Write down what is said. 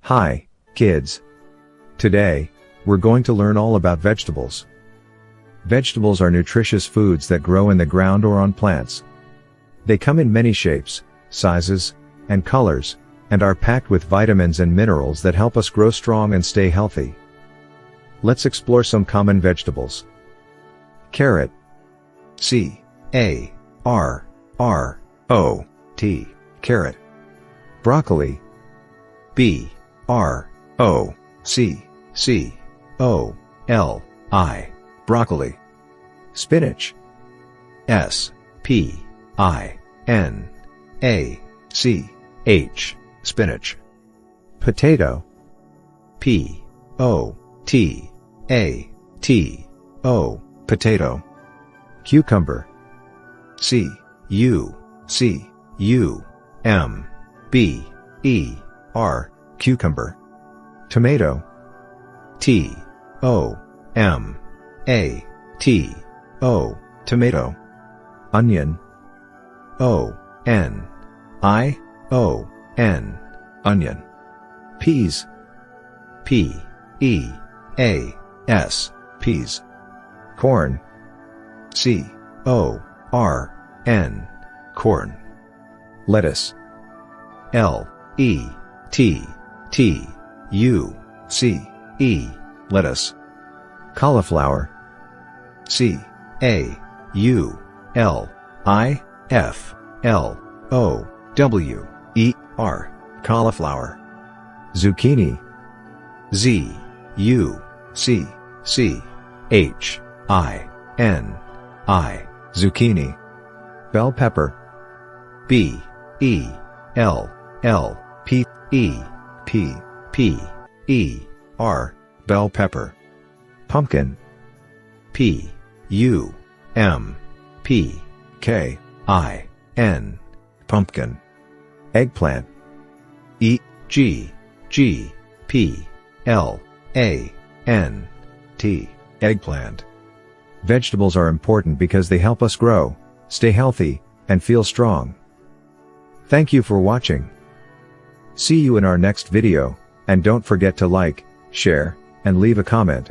Hi, kids. Today, we're going to learn all about vegetables. Vegetables are nutritious foods that grow in the ground or on plants. They come in many shapes, sizes, and colors, and are packed with vitamins and minerals that help us grow strong and stay healthy. Let's explore some common vegetables. Carrot. C-A-R-R-O-T. Carrot. Broccoli. B-R-O-C-C-O-L-I. Broccoli. Spinach. S-P-I-N-A-C-H. Spinach. Potato. P-O-T-A-T-O. Potato. Cucumber. C-U-C-U-M-B-E-R. Cucumber. Tomato. T-O-M-A-T-O. Tomato. Onion. O-N-I-O-N. Onion. Peas. P-E-A-S. Peas. Corn. C-O-R-N. Corn. Lettuce. L-E-T-T-U-C-E. Lettuce. Cauliflower. C-A-U-L-I-F-L-O-W-E-R. Cauliflower. Zucchini. Z-U-C-C-H-I-N-I. Zucchini. Bell pepper. B-E-L-L-P-E-P-P-E-R. Bell pepper. Pumpkin. P-U-M-P-K-I-N. Pumpkin. Eggplant. E-G-G-P-L-A-N-T. Eggplant. Vegetables are important because they help us grow, stay healthy, and feel strong. Thank you for watching. See you in our next video, and don't forget to like, share, and leave a comment.